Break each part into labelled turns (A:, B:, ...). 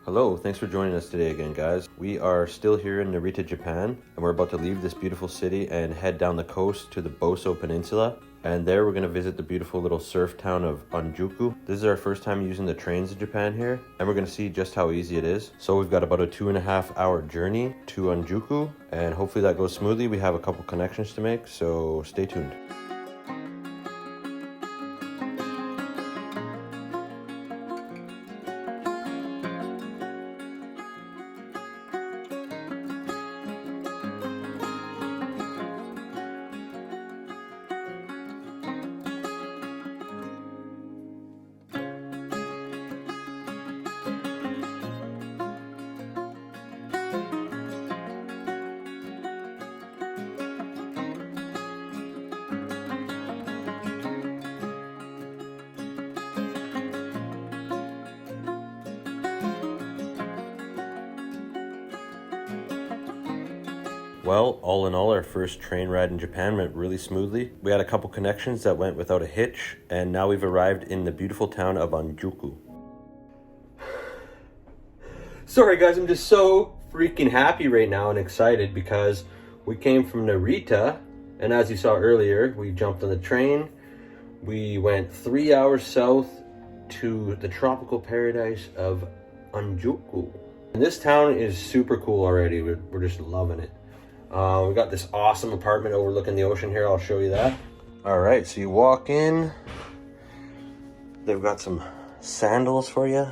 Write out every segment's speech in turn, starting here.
A: Hello, thanks for joining us today again, guys. We are still here in Narita, Japan, and we're about to leave this beautiful city and head down the coast to the Boso Peninsula. And there we're going to visit the beautiful little surf town of Onjuku. This is our first time using the trains in Japan here, and we're going to see just how easy it is. So we've got about a 2.5 hour journey to Onjuku, and hopefully that goes smoothly. We have a couple connections to make, so stay tuned. Well, all in all, our first train ride in Japan went really smoothly. We had a couple connections that went without a hitch, and now we've arrived in the beautiful town of Onjuku. Sorry guys, I'm just so freaking happy right now and excited because we came from Narita, and as you saw earlier, we jumped on the train. We went 3 hours south to the tropical paradise of Onjuku. And this town is super cool already. We're just loving it. We got this awesome apartment overlooking the ocean here. I'll show you that. All right, so you walk in. They've got some sandals for you.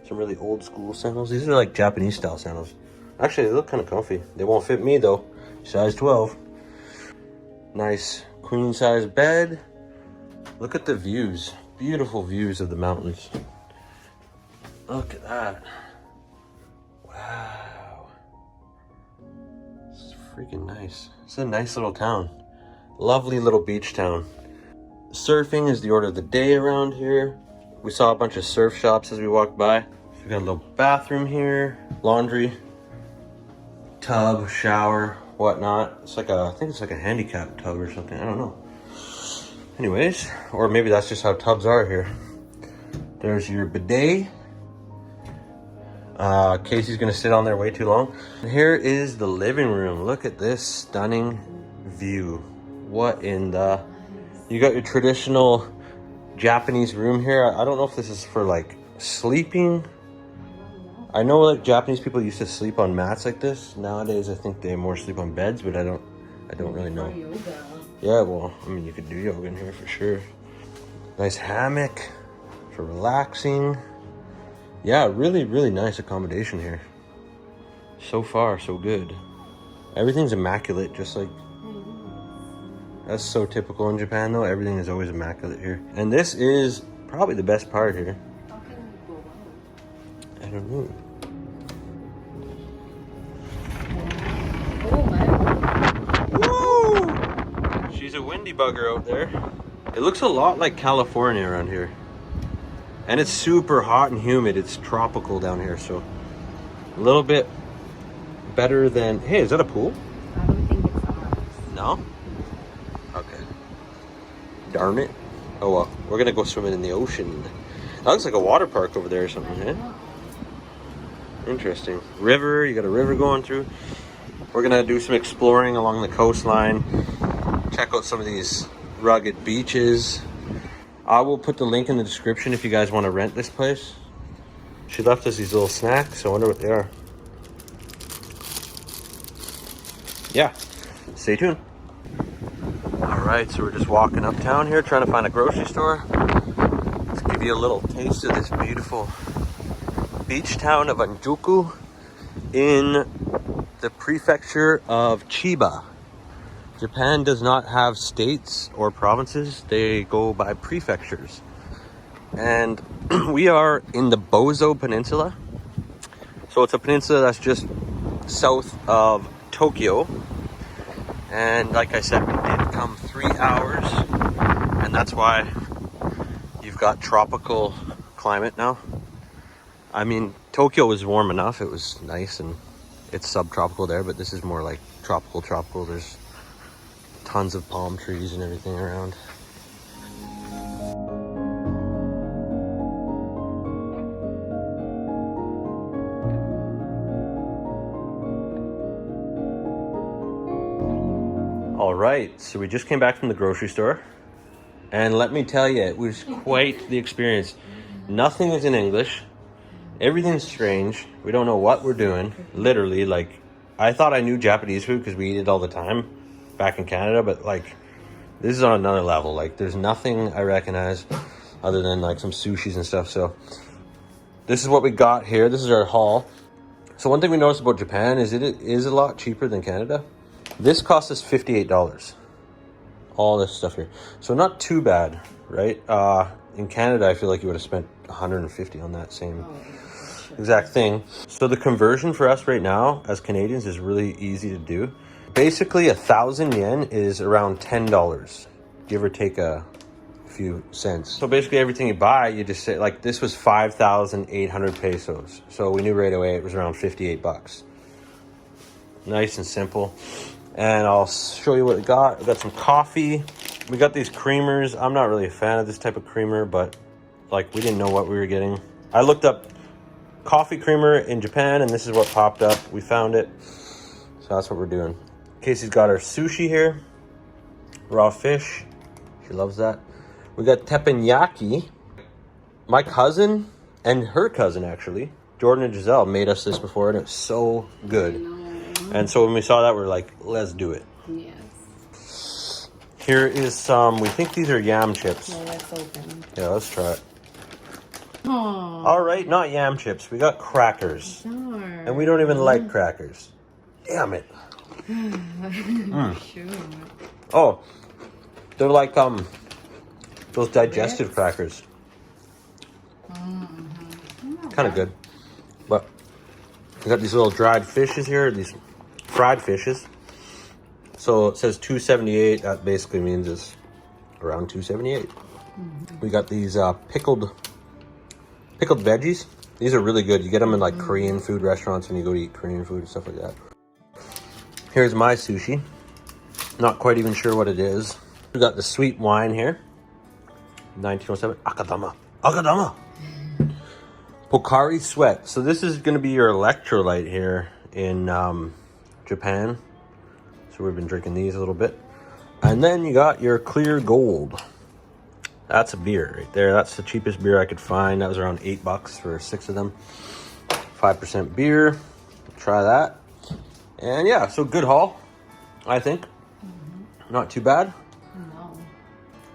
A: Some really old school sandals. These are like Japanese style sandals. Actually, they look kind of comfy. They won't fit me though. Size 12. Nice queen size bed. Look at the views. Beautiful views of the mountains. Look at that. Wow. Freaking nice. It's a nice little town. Lovely little beach town. Surfing is the order of the day around here. We saw a bunch of surf shops as we walked by. We got a little bathroom here, laundry, tub, shower, whatnot. It's like I think it's like a handicap tub or something. I don't know. Anyways, or maybe that's just how tubs are here. There's your bidet. Casey's gonna sit on there way too long. And here is the living room. Look at this stunning view. What in the... You got your traditional Japanese room here. I don't know if this is for like sleeping. I know like Japanese people used to sleep on mats like this. Nowadays I think they more sleep on beds, but I don't really know. Yeah, well, I mean, you could do yoga in here for sure. Nice hammock for relaxing. Yeah, really, really nice accommodation here. So far, so good. Everything's immaculate, just like... That's so typical in Japan though. Everything is always immaculate here. And this is probably the best part here. I don't know. Woo! She's a windy bugger out there. It looks a lot like California around here. And it's super hot and humid. It's tropical down here, so a little bit better than... Hey, is that a pool?
B: I don't think it's ours.
A: No? Okay. Darn it. Oh well, we're gonna go swimming in the ocean. That looks like a water park over there or something, eh? Interesting. River, you got a river going through. We're gonna do some exploring along the coastline. Check out some of these rugged beaches. I will put the link in the description if you guys want to rent this place. She left us these little snacks, so I wonder what they are. Yeah, stay tuned. All right, so we're just walking uptown here, trying to find a grocery store. Let's give you a little taste of this beautiful beach town of Onjuku in the prefecture of Chiba. Japan does not have states or provinces. They go by prefectures. And we are in the Boso Peninsula. So it's a peninsula that's just south of Tokyo. And like I said, we did come 3 hours. And that's why you've got tropical climate now. I mean, Tokyo was warm enough. It was nice and it's subtropical there, but this is more like tropical. There's tons of palm trees and everything around. All right, so we just came back from the grocery store. And let me tell you, it was quite the experience. Nothing is in English. Everything's strange. We don't know what we're doing. Literally, like, I thought I knew Japanese food because we eat it all the time back in Canada, but like, this is on another level. Like, there's nothing I recognize other than like some sushis and stuff. So this is what we got here. This is our haul. So one thing we noticed about Japan is it is a lot cheaper than Canada. This cost us $58. All this stuff here. So not too bad, right? In Canada, I feel like you would have spent $150 on that same exact thing. So the conversion for us right now as Canadians is really easy to do. Basically, 1,000 yen is around $10, give or take a few cents. So basically everything you buy, you just say, like, this was 5,800 pesos. So we knew right away it was around 58 bucks. Nice and simple. And I'll show you what we got. We got some coffee. We got these creamers. I'm not really a fan of this type of creamer, but like, we didn't know what we were getting. I looked up coffee creamer in Japan and this is what popped up. We found it. So that's what we're doing. Casey's got our sushi here. Raw fish. She loves that. We got teppanyaki. My cousin and her cousin, actually, Jordan and Giselle, made us this before and it was so good. And so when we saw that, we were like, let's do it.
B: Yes.
A: Here is some, we think these are yam chips.
B: Well, let's open.
A: Yeah, let's try it.
B: Aww.
A: All right, not yam chips. We got crackers.
B: Darn.
A: And we don't even like crackers. Damn it.
B: Sure.
A: Oh, they're like those digestive crackers. Kind of good. But we got these little dried fishes here, these fried fishes. So it says 278. That basically means it's around 278. We got these pickled veggies. These are really good. You get them in like Korean food restaurants when you go to eat Korean food and stuff like that. Here's my sushi. Not quite even sure what it is. We got the sweet wine here. 1907. Akadama. Pocari Sweat. So this is going to be your electrolyte here in Japan. So we've been drinking these a little bit. And then you got your Clear Gold. That's a beer right there. That's the cheapest beer I could find. That was around $8 for 6 of them. 5% beer. Try that. And yeah, so good haul, I think. Not too bad.
B: No.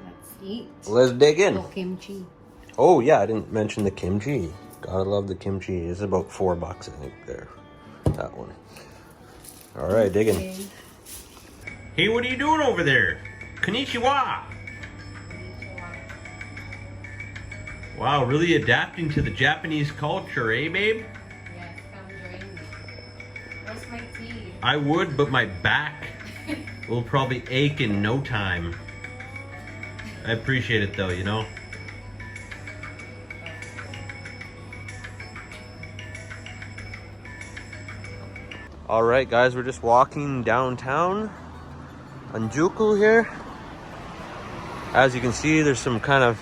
B: Let's eat.
A: Let's dig in.
B: Oh, kimchi.
A: Oh yeah, I didn't mention the kimchi. Gotta love the kimchi. It's about $4, I think, there. That one. All right, dig in. Hey, what are you doing over there? Konnichiwa. Wow, really adapting to the Japanese culture, eh, babe?
B: Yes, come join me. Where's my tea?
A: I would, but my back will probably ache in no time. I appreciate it though, you know? All right, guys, we're just walking downtown Onjuku here. As you can see, there's some kind of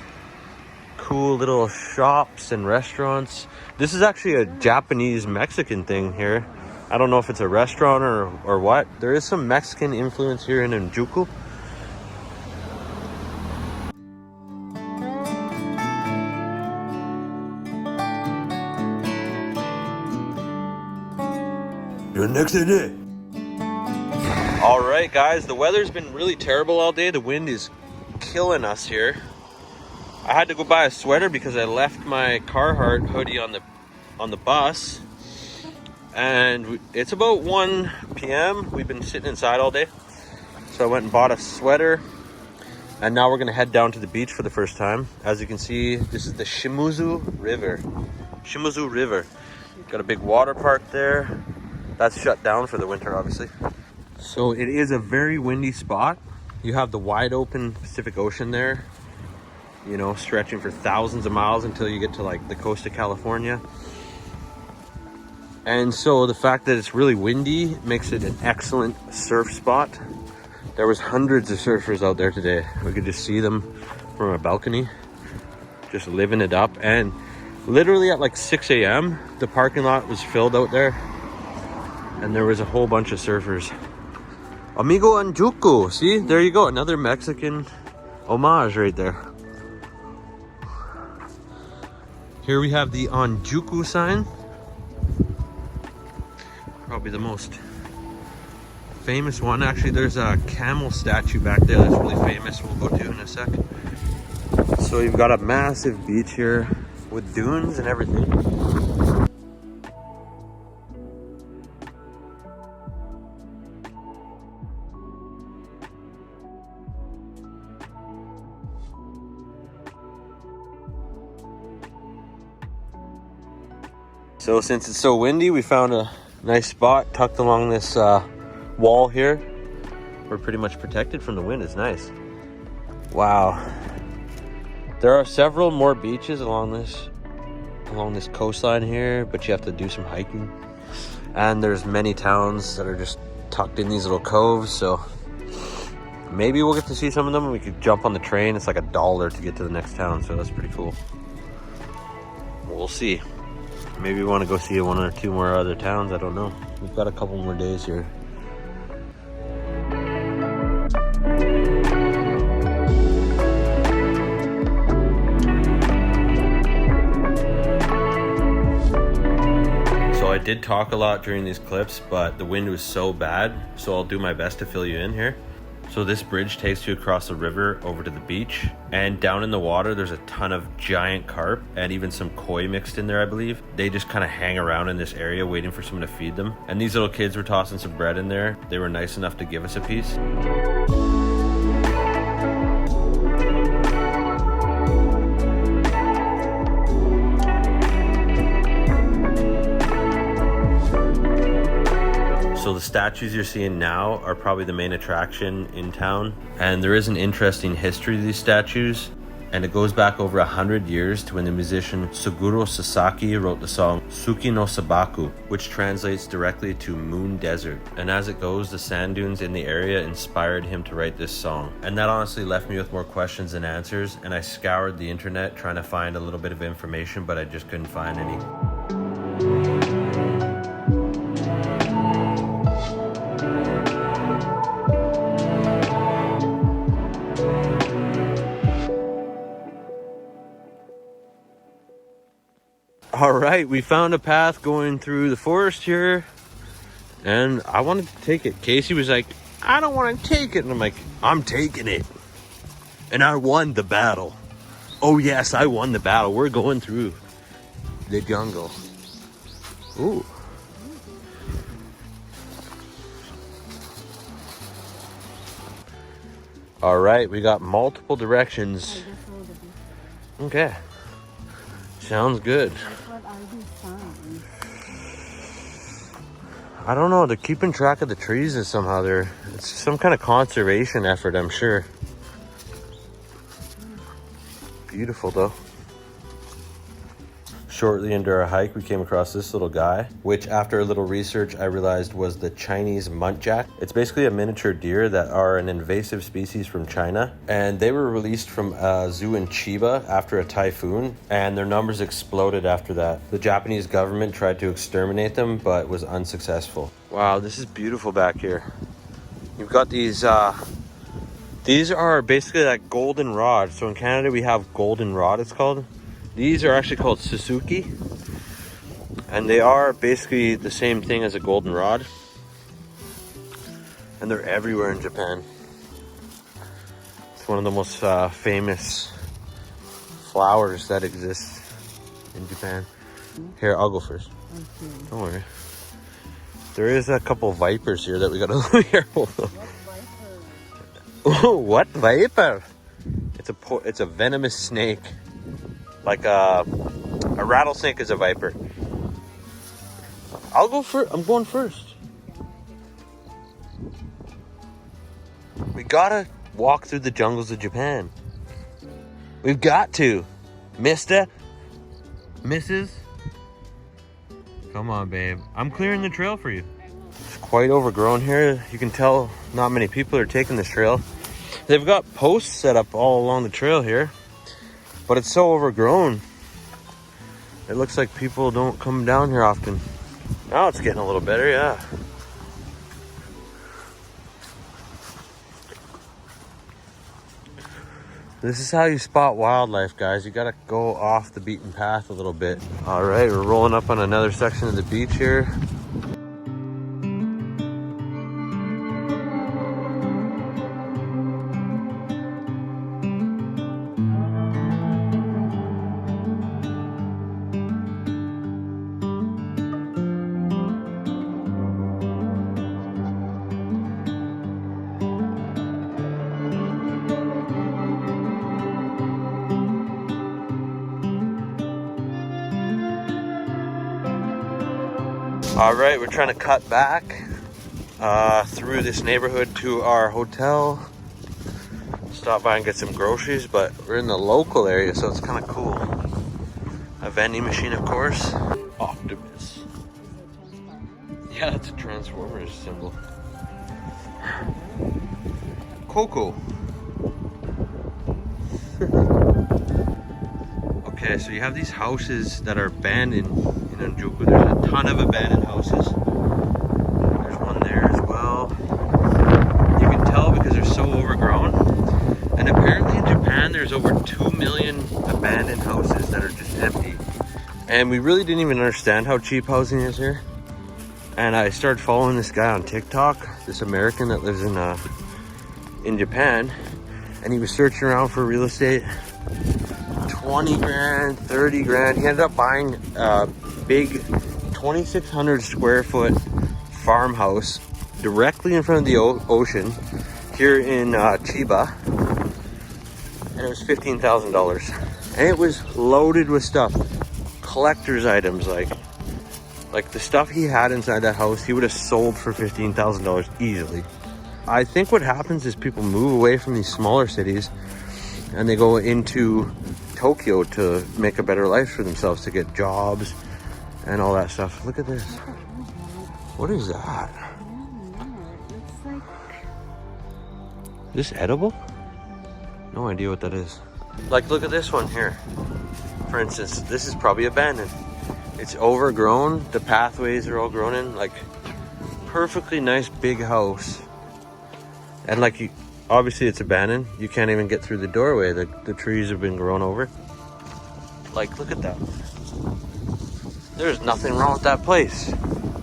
A: cool little shops and restaurants. This is actually a Japanese Mexican thing here. I don't know if it's a restaurant or what. There is some Mexican influence here in Onjuku. You're next in it. All right, guys, the weather's been really terrible all day. The wind is killing us here. I had to go buy a sweater because I left my Carhartt hoodie on the bus. And it's about 1 p.m. We've been sitting inside all day. So I went and bought a sweater. And now we're gonna head down to the beach for the first time. As you can see, this is the Shimuzu River. Shimuzu River. Got a big water park there. That's shut down for the winter, obviously. So it is a very windy spot. You have the wide open Pacific Ocean there, you know, stretching for thousands of miles until you get to like the coast of California. And so the fact that it's really windy makes it an excellent surf spot. There was hundreds of surfers out there today. We could just see them from a balcony, just living it up. And literally at like 6 a.m., the parking lot was filled out there. And there was a whole bunch of surfers. Amigo Onjuku. See, there you go. Another Mexican homage right there. Here we have the Onjuku sign. Probably the most famous one. Actually, there's a camel statue back there that's really famous. We'll go to in a sec. So you've got a massive beach here with dunes and everything. So since it's so windy, we found a nice spot tucked along this wall here. We're pretty much protected from the wind. It's nice. Wow. There are several more beaches along this coastline here, but you have to do some hiking. And there's many towns that are just tucked in these little coves, so maybe we'll get to see some of them. We could jump on the train. It's like $1 to get to the next town, so that's pretty cool. We'll see. Maybe we want to go see one or two more other towns. I don't know. We've got a couple more days here. So I did talk a lot during these clips, but the wind was so bad, so I'll do my best to fill you in here. So this bridge takes you across the river over to the beach, and down in the water there's a ton of giant carp and even some koi mixed in there, I believe. They just kind of hang around in this area waiting for someone to feed them. And these little kids were tossing some bread in there. They were nice enough to give us a piece. So the statues you're seeing now are probably the main attraction in town. And there is an interesting history to these statues. And it goes back over 100 years to when the musician Suguro Sasaki wrote the song Suki no Sabaku, which translates directly to Moon Desert. And as it goes, the sand dunes in the area inspired him to write this song. And that honestly left me with more questions than answers. And I scoured the internet trying to find a little bit of information, but I just couldn't find any. All right, we found a path going through the forest here, and I wanted to take it. Casey was like, I don't want to take it. And I'm like, I'm taking it. And I won the battle. Oh yes, I won the battle. We're going through the jungle. Ooh. All right, we got multiple directions. Okay. Sounds good. I don't know, they're keeping track of the trees and somehow it's some kind of conservation effort, I'm sure. Beautiful though. Shortly into our hike, we came across this little guy, which after a little research, I realized was the Chinese muntjac. It's basically a miniature deer that are an invasive species from China. And they were released from a zoo in Chiba after a typhoon, and their numbers exploded after that. The Japanese government tried to exterminate them, but was unsuccessful. Wow, this is beautiful back here. You've got these are basically like golden rod. So in Canada, we have golden rod, it's called. These are actually called Suzuki, and they are basically the same thing as a goldenrod, and they're everywhere in Japan. It's one of the most famous flowers that exist in Japan. Here, I'll go first. Don't worry. There is a couple vipers here that we gotta be careful of. Oh, what viper? It's a venomous snake. Like a rattlesnake is a viper. I'll go first. I'm going first. We gotta walk through the jungles of Japan. We've got to. Mister? Mrs.? Come on, babe. I'm clearing the trail for you. It's quite overgrown here. You can tell not many people are taking this trail. They've got posts set up all along the trail here, but it's so overgrown. It looks like people don't come down here often. Now it's getting a little better, yeah. This is how you spot wildlife, guys. You gotta go off the beaten path a little bit. All right, we're rolling up on another section of the beach here. All right, we're trying to cut back through this neighborhood to our hotel. Stop by and get some groceries, but we're in the local area, so it's kind of cool. A vending machine, of course. Optimus. Yeah, it's a Transformers symbol. Coco. Okay, so you have these houses that are abandoned in Onjuku. There's a ton of abandoned houses. There's one there as well. You can tell because they're so overgrown. And apparently in Japan, there's over 2 million abandoned houses that are just empty. And we really didn't even understand how cheap housing is here. And I started following this guy on TikTok, this American that lives in Japan. And he was searching around for real estate. 20 grand, 30 grand. He ended up buying a big 2,600 square foot farmhouse directly in front of the ocean here in Chiba. And it was $15,000. And it was loaded with stuff. Collector's items, like the stuff he had inside that house, he would have sold for $15,000 easily. I think what happens is people move away from these smaller cities and they go into Tokyo to make a better life for themselves, to get jobs and all that stuff. Look at this. What is that?
B: It's like...
A: Is this edible? No idea what that is. Like, look at this one here. For instance, this is probably abandoned. It's overgrown. The pathways are all grown in. Like, perfectly nice big house. And like, you, obviously it's abandoned. You can't even get through the doorway. The trees have been grown over. Like, look at that. There's nothing wrong with that place.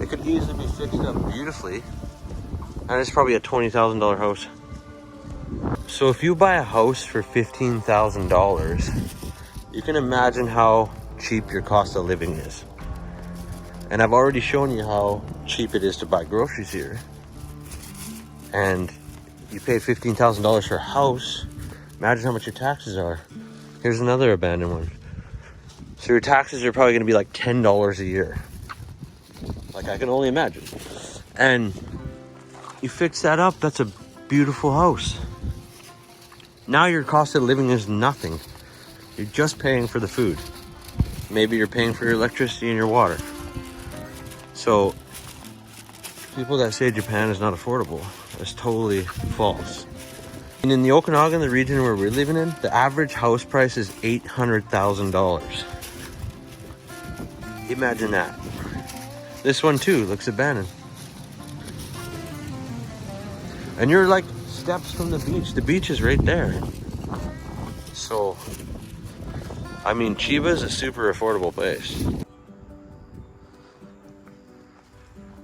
A: It could easily be fixed up beautifully. And it's probably a $20,000 house. So if you buy a house for $15,000, you can imagine how cheap your cost of living is. And I've already shown you how cheap it is to buy groceries here. And you pay $15,000 for a house. Imagine how much your taxes are. Here's another abandoned one. So your taxes are probably going to be like $10 a year. Like, I can only imagine. And you fix that up, that's a beautiful house. Now your cost of living is nothing. You're just paying for the food. Maybe you're paying for your electricity and your water. So people that say Japan is not affordable, that's totally false. And in the Okanagan, the region where we're living in, the average house price is $800,000. Imagine that. This one too looks abandoned. And you're like steps from the beach. The beach is right there. So, I mean, Chiba is a super affordable place.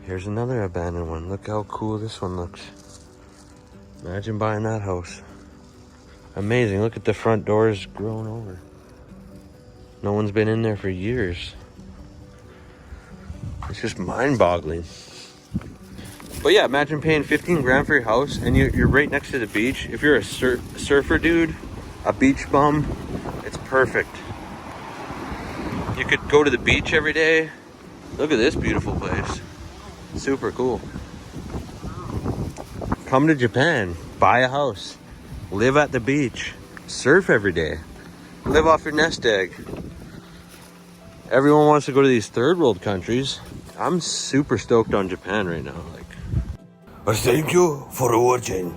A: Here's another abandoned one. Look how cool this one looks. Imagine buying that house. Amazing. Look at the front doors grown over. No one's been in there for years. It's just mind-boggling. But yeah, imagine paying 15 grand for your house and you're right next to the beach. If you're a surfer dude, a beach bum, it's perfect. You could go to the beach every day. Look at this beautiful place. Super cool. Come to Japan, buy a house, live at the beach, surf every day, live off your nest egg. Everyone wants to go to these third world countries. I'm super stoked on Japan right now. Like, but thank you for watching.